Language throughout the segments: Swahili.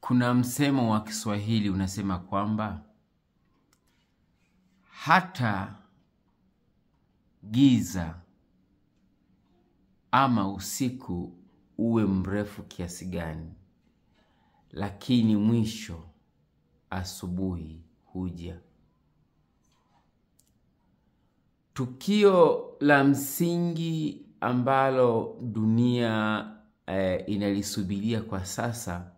Kuna msemo wa Kiswahili unasema kwamba hata giza ama usiku uwe mrefu kiasi gani, lakini mwisho asubuhi huja. Tukio la msingi ambalo dunia inalisubiria kwa sasa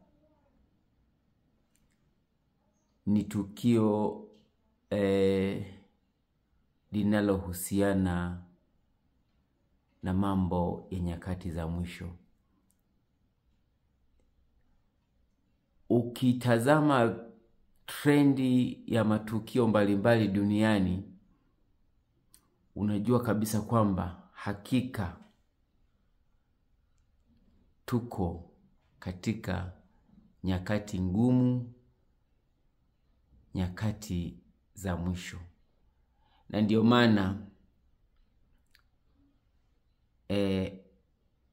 ni tukio linalohusiana na mambo ya nyakati za mwisho. Ukitazama trendi ya matukio mbalimbali duniani, unajua kabisa kwamba hakika tuko katika nyakati ngumu, nyakati za mwisho. Na ndio maana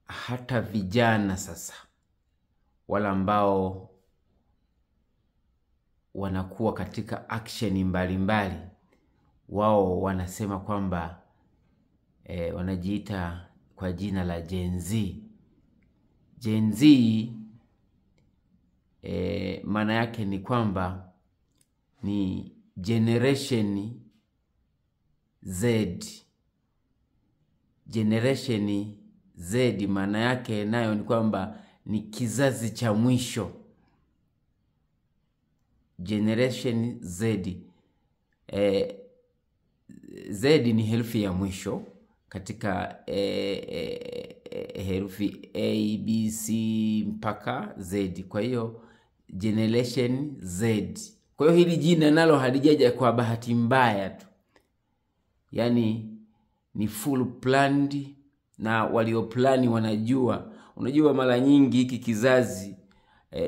hata vijana sasa, wala ambao wanakuwa katika action mbalimbali, wao wanasema kwamba wanajiita kwa jina la Gen Z. Gen Z maana yake ni kwamba ni Generation Z. Generation Z maana yake nayo ni kwamba ni kizazi cha mwisho. Generation Z. Z ni herufi ya mwisho katika herufi A, B, C mpaka Z. Kwa hiyo Generation Z. Kwa hiyo hili jina nalo halijaja kwa bahati mbaya tu. Yaani ni full planned, na walioplani wanajua. Unajua mara nyingi hiki kizazi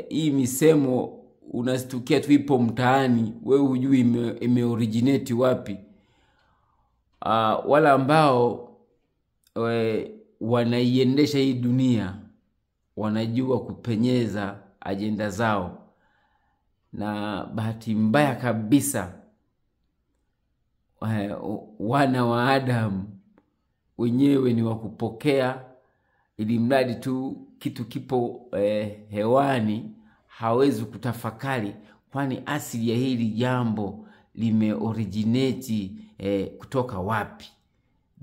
hii misemo unastukia tu ipo mtaani, wewe hujui imeoriginate wapi. Wala ambao wanaiendesha hii dunia wanajua kupenyeza ajenda zao. Na bahati mbaya kabisa wana wa Adam wenyewe ni wakupokea, ili mradi tu kitu kipo hewani, hawezi kutafakari kwani asili ya hili jambo limeoriginate kutoka wapi.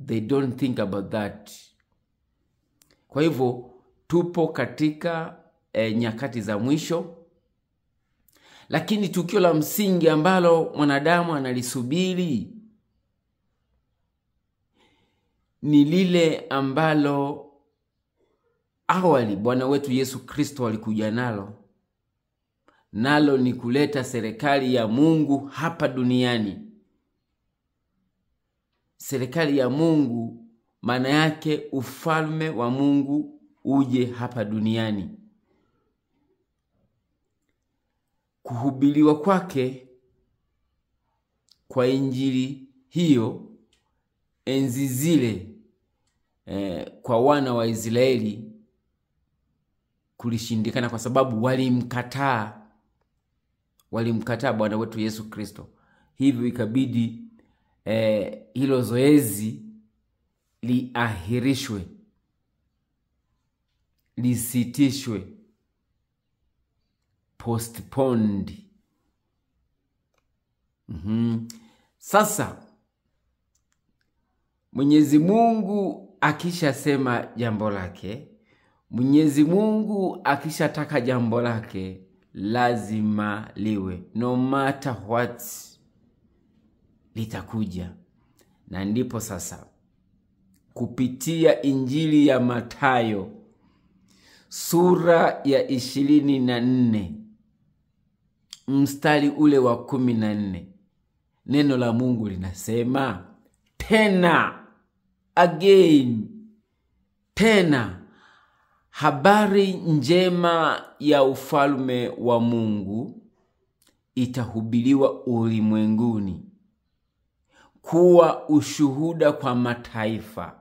They don't think about that. Kwa hivyo tupo katika nyakati za mwisho, lakini tukio la msingi ambalo mwanadamu analisubiri ni lile ambalo awali Bwana wetu Yesu Kristo alikuja nalo. Nalo ni kuleta serikali ya Mungu hapa duniani. Serikali ya Mungu maana yake ufalme wa Mungu uje hapa duniani. Kuhubiriwa kwake kwa injili hiyo enzi zile kwa wana wa Israeli kulishindikana kwa sababu walimkataa Bwana wetu Yesu Kristo. Hivyo ikabidi hilo zoezi liahirishwe, lisitishwe, postponed. Sasa Mwenyezi Mungu akishasema jambo lake, Mwenyezi Mungu akishataka jambo lake, lazima liwe, no matter what, litakuja. Na ndipo sasa kupitia Injili ya Mathayo sura ya 24 mstari ule wa 14, neno la Mungu linasema tena, again, tena, habari njema ya ufalme wa Mungu itahubiriwa ulimwenguni kuwa ushuhuda kwa mataifa,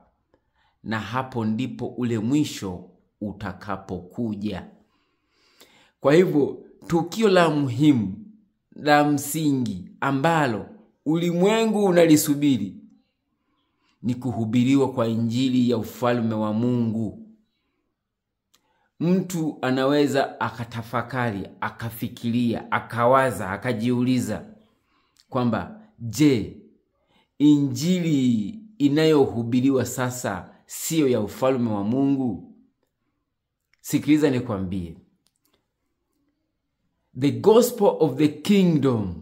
na hapo ndipo ule mwisho utakapokuja. Kwa hivyo tukio la muhimu la msingi ambalo ulimwengu unalisubiri ni kuhubiriwa kwa injili ya ufalme wa Mungu. Mtu anaweza akatafakari, akafikiria, akawaza, akajiuliza kwamba je, injili inayohubiriwa sasa sio ya ufalme wa Mungu? Sikiliza nikwambie. The gospel of the kingdom,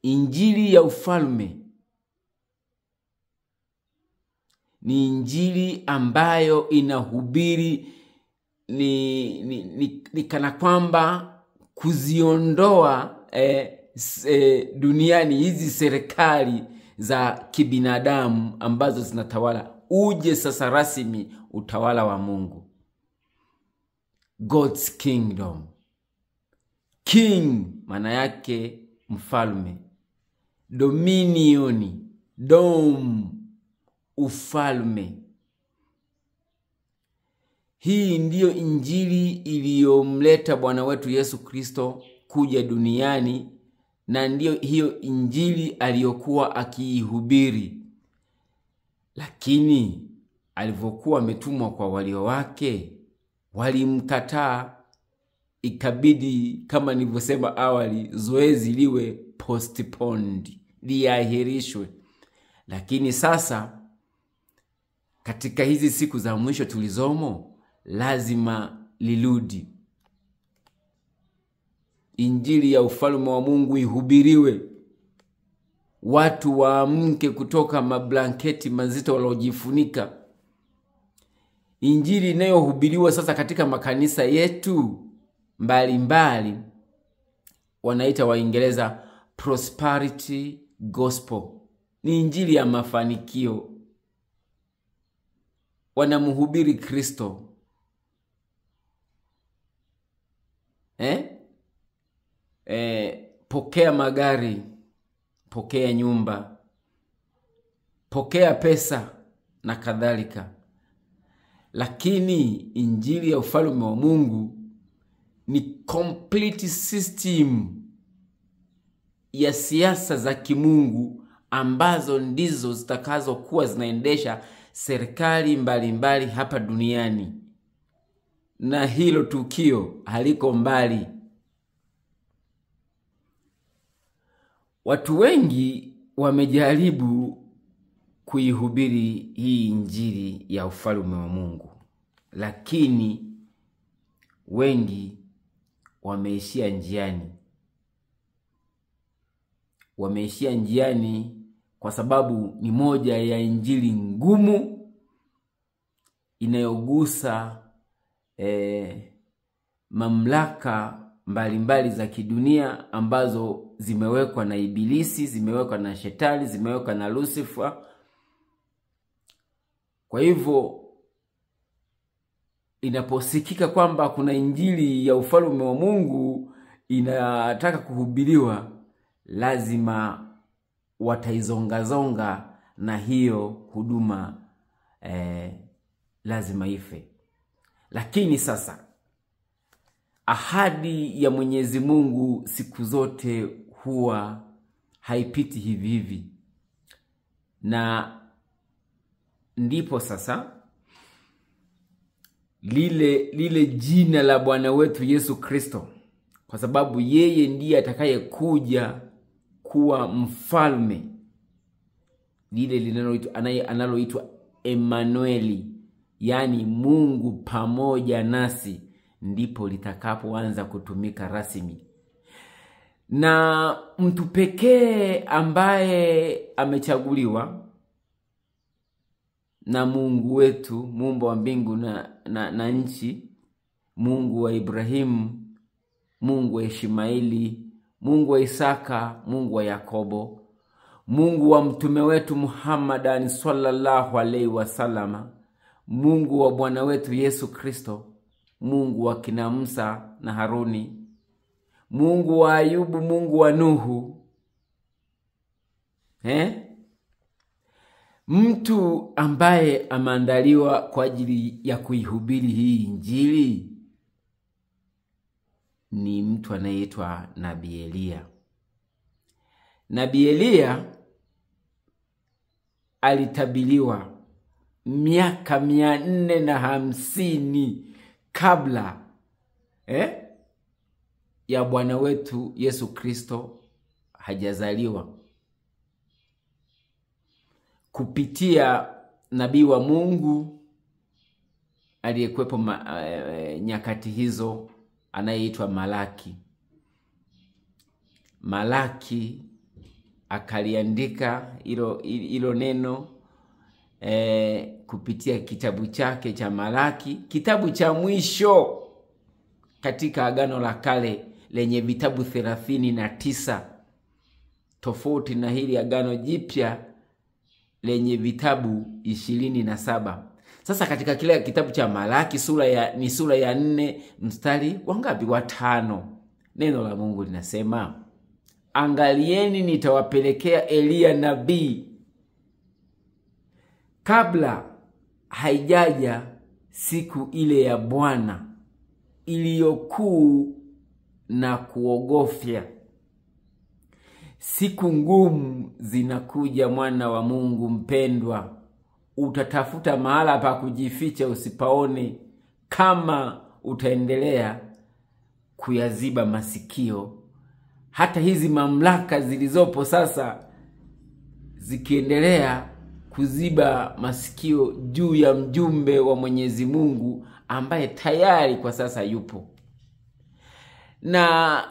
injili ya ufalme, ni injili ambayo inahubiri ni kana kwamba kuziondoa duniani hizi serikali za kibinadamu ambazo zinatawala, uje sasa rasmi utawala wa Mungu. God's kingdom. King maana yake mfalme. Dominion, dom, ufalme. Hii ndiyo injili iliyomleta Bwana wetu Yesu Kristo kuja duniani, na ndiyo hiyo injili aliyokuwa akiihubiri. Lakini alivyokuwa ametumwa kwa walio wake, walimkataa. Ikabidi, kama nilivyosema awali, zoezi liwe postponed, liahirishwe. Lakini sasa katika hizi siku za mwisho tulizomo, lazima lirudi. Injili ya ufalme wa Mungu ihubiriwe. Watu waamke kutoka mablanketi mazito waliojifunika. Injili inayohubiriwa sasa katika makanisa yetu mbalimbali, wanaita Waingereza prosperity gospel, ni injili ya mafanikio. Wanamhubiri Kristo. Pokea magari, pokea nyumba, pokea pesa na kadhalika. Lakini injili ya ufalme wa Mungu ni complete system ya siasa za kimungu ambazo ndizo zitakazo kuwa zinaendesha serikali mbalimbali hapa duniani. Na hilo tukio haliko mbali. Watu wengi wamejaribu kuihubiri hii injili ya ufalme wa Mungu, lakini wengi wameishia njiani. Wameishia njiani kwa sababu ni moja ya injili ngumu inayogusa mamlaka mbalimbali za kidunia ambazo zimewekwa na Ibilisi, zimewekwa na Shetani, zimewekwa na Lucifer. Kwa hivyo inaposikika kwamba kuna injili ya ufalme wa Mungu inataka kuhubiriwa, lazima wataizongazonga na hiyo huduma lazima ife. Lakini sasa ahadi ya Mwenyezi Mungu siku zote huwa haipiti hivi hivi. Na ndipo sasa lile jina la Bwana wetu Yesu Kristo, kwa sababu yeye ndiye atakaye kuja kuwa mfalme, lile analoitwa Emmanueli, yani Mungu pamoja nasi, ndipo litakapoanza kutumika rasmi. Na mtu pekee ambaye amechaguliwa na Mungu wetu, Muumba wa mbingu na nchi, Mungu wa Ibrahimu, Mungu wa Ishmaeli, Mungu wa Isaka, Mungu wa Yakobo, Mungu wa mtume wetu Muhammadan sallallahu alaihi wasallam, Mungu wa Bwana wetu Yesu Kristo, Mungu wa kina Musa na Haruni, Mungu wa Ayubu, Mungu wa Nuhu. Mtu ambaye ameandaliwa kwa ajili ya kuihubiri hii injili ni mtu anayeitwa Nabii Elia. Nabii Elia alitabiliwa miaka 450 kabla ya Bwana wetu Yesu Kristo hajazaliwa, kupitia nabii wa Mungu aliyekuwepo nyakati hizo anayeitwa Malaki. Malaki akaliandika hilo neno kupitia kitabu chake cha Malaki, kitabu cha mwisho katika Agano la Kale lenye vitabu 39, tofauti na hili Agano Jipya lenye vitabu 27. Sasa katika kile kitabu cha Malaki sura ya 4 mstari wangapi? wa 5, neno la Mungu linasema, angalieni nitawapelekea Elia nabii kabla haijaja siku ile ya Bwana iliyokuu na kuogofya. Siku ngumu zinakuja, mwana wa Mungu mpendwa. Utatafuta mahala pa kujificha usipaone kama utaendelea kuyaziba masikio. Hata hizi mamlaka zilizopo sasa zikiendelea kuziba masikio juu ya mjumbe wa Mwenyezi Mungu ambaye tayari kwa sasa yupo. Na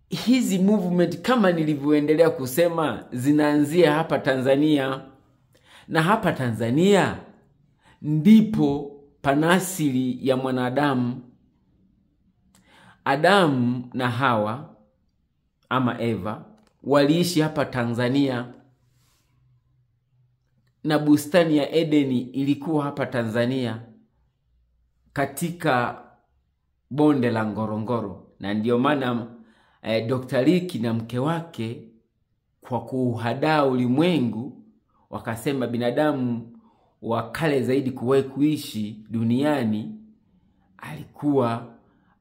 hizi movement kama nilivyoendelea kusema zinaanzia hapa Tanzania. Na hapa Tanzania ndipo panasili ya mwanadamu. Adamu na Hawa ama Eva waliishi hapa Tanzania, na bustani ya Edeni ilikuwa hapa Tanzania katika bonde la Ngorongoro. Na ndio maana Dr. Ricky na mke wake kwa kuuhadaa ulimwengu wakasema binadamu wa kale zaidi kuwahi kuishi duniani alikuwa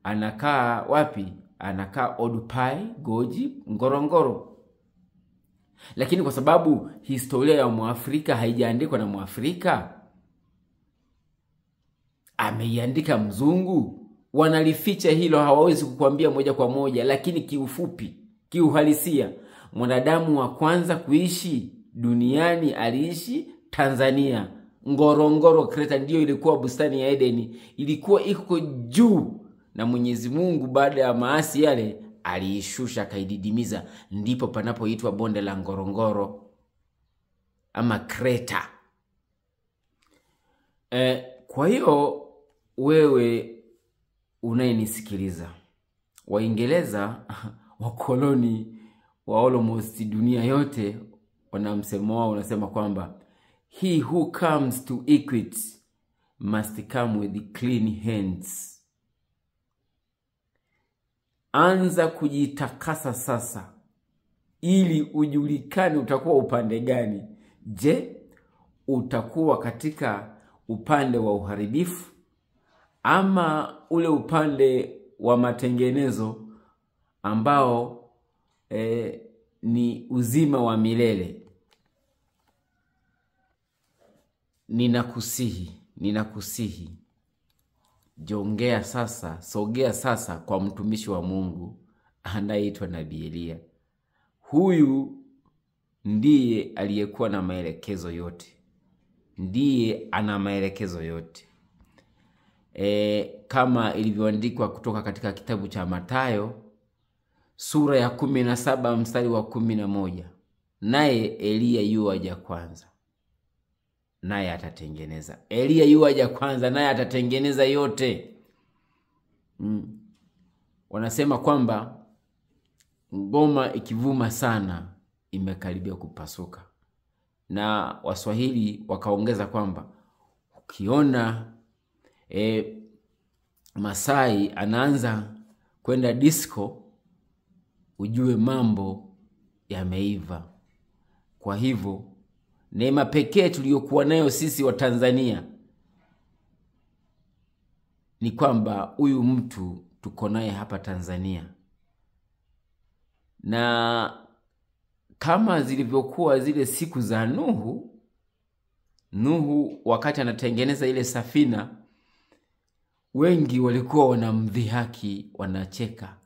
anakaa wapi? Anakaa Odupai Goji Ngorongoro. Lakini kwa sababu historia ya Mwafrika haijaandikwa na Mwafrika, ameiandika mzungu, wanalificha hilo, hawawezi kukuambia moja kwa moja. Lakini kiufupi, kiuhalisia, mwanadamu wa kwanza kuishi duniani aliishi Tanzania. Ngorongoro Kreta ndio ilikuwa bustani ya Edeni, ilikuwa iko juu, na Mwenyezi Mungu baada ya maasi yale aliishusha kaididimiza, ndipo panapoitwa bonde la Ngorongoro ama Kreta. Kwa hiyo wewe unayenisikiliza, Waingereza wakoloni wa almost dunia yote wana msemo wao unasema kwamba he who comes to equity must come with clean hands. Anza kujitakasa sasa ili ujulikane utakuwa upande gani. Je, utakuwa katika upande wa uharibifu ama ule upande wa matengenezo ambao ni uzima wa milele? Ninakusihi jongea sasa, sogea sasa kwa mtumishi wa Mungu anayeitwa Nabii Elia. Huyu ndiye aliyekuwa na maelekezo yote. Ndiye ana maelekezo yote. Kama ilivyoandikwa kutoka katika kitabu cha Mathayo sura ya 17 mstari wa 11. Naye Elia yuaja kwanza, naye atatengeneza. Elia yuaja kwanza, naye atatengeneza yote. Wanasema kwamba ngoma ikivuma sana imekaribia kupasuka. Na Waswahili wakaongeza kwamba ukiona Masai anaanza kwenda disco ujue mambo yameiva. Kwa hivyo neema pekee tuliyokuwa nayo sisi wa Tanzania ni kwamba huyu mtu tuko naye hapa Tanzania. Na kama zilivyokuwa zile siku za Nuhu wakati anatengeneza ile safina, wengi walikuwa wanamdhihaki, wanacheka.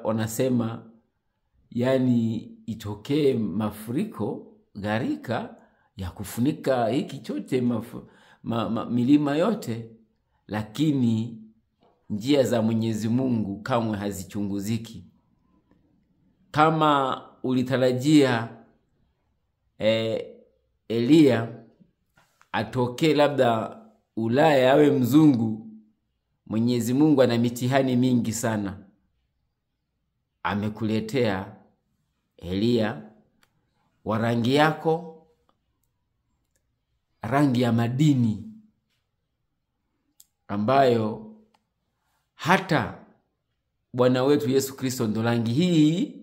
Wanasema yani itokee mafuriko, gharika ya kufunika hiki chote milima yote, lakini njia za Mwenyezi Mungu kamwe hazichunguziki. Kama ulitarajia Elia atokee labda Ulaya awe mzungu, Mwenyezi Mungu ana mitihani mingi sana. Amekuletea Elia wa rangi yako, rangi ya madini, ambayo hata Bwana wetu Yesu Kristo ndo rangi hii.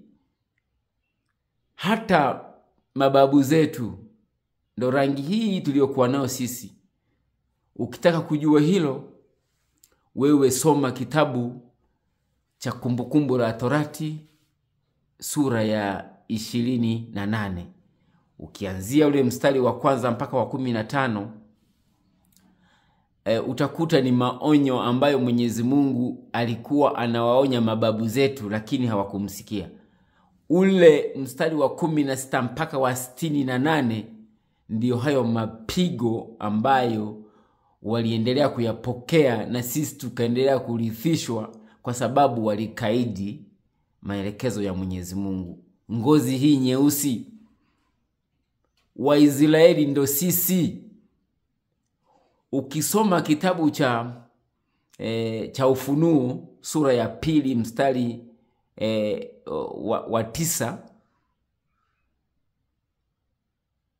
Hata mababu zetu ndo rangi hii tuliyokuwa nao sisi. Ukitaka kujua hilo, wewe soma kitabu cha Kumbukumbu la Torati sura ya 28. Ukianzia ule mstari wa kwanza mpaka wa 15, utakuta ni maonyo ambayo Mwenyezi Mungu alikuwa anawaonya mababu zetu, lakini hawakumsikia. Ule mstari wa 16 mpaka wa 68 ndio hayo mapigo ambayo waliendelea kuyapokea, na sisi tukaendelea kurithishwa kwa sababu walikaidi maelekezo ya Mwenyezi Mungu. Ngozi hii nyeusi, Waisraeli ndo sisi. Ukisoma kitabu cha Ufunuo sura ya 2 mstari wa 9,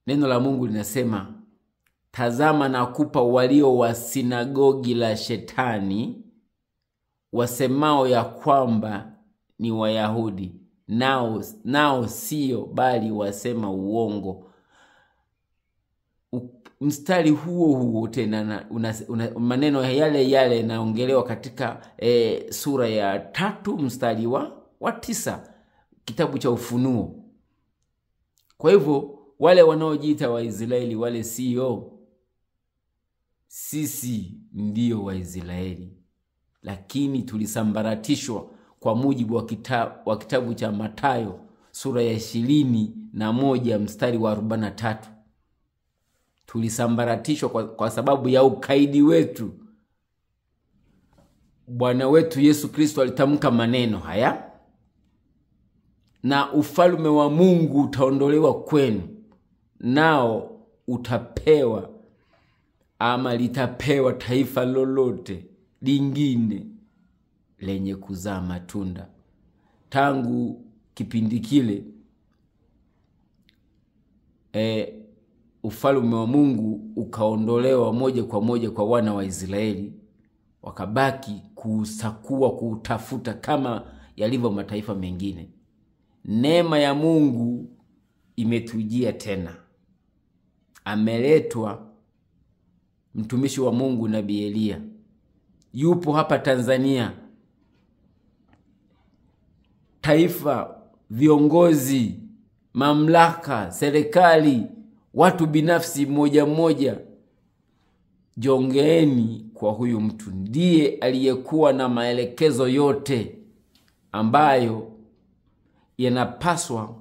neno la Mungu linasema, tazama nakupa walio wa sinagogi la Shetani, wasemao ya kwamba ni Wayahudi, nao sio bali wasema uongo. Mstari huo tena maneno yale naongelewa katika sura ya 3 mstari wa 9 kitabu cha Ufunuo. Kwa hivyo wale wanaojiita Waisraeli wale sio, sisi ndio Waisraeli, lakini tulisambaratishwa kwa mujibu wa kitabu cha Mathayo sura ya 21 mstari wa 43. Tulisambaratishwa kwa sababu ya ukaidi wetu. Bwana wetu Yesu Kristo alitamka maneno haya, na ufalme wa Mungu utaondolewa kwenu, nao utapewa ama litapewa taifa lolote lingine lenye kuzaa matunda. Tangu kipindi kile ufalme wa Mungu ukaondolewa moja kwa moja kwa wana wa Israeli, wakabaki kusakua, kutafuta kama yalivyo mataifa mengine. Neema ya Mungu imetujia tena. Ameletwa mtumishi wa Mungu Nabii Elia. Yupo hapa Tanzania. Taifa, viongozi, mamlaka, serikali, watu binafsi mmoja, jongeeni kwa huyu mtu. Ndiye aliyekuwa na maelekezo yote ambayo yanapaswa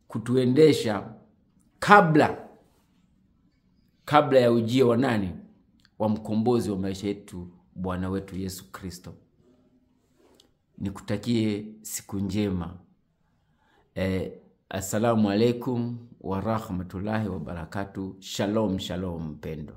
kutuendesha kabla ya ujio wa nani? Wa mkombozi wa maisha yetu, Bwana wetu Yesu Kristo. Nikutakie siku njema. Assalamu alaikum wa rahmatullahi wa barakatuh. Shalom, shalom mpendo.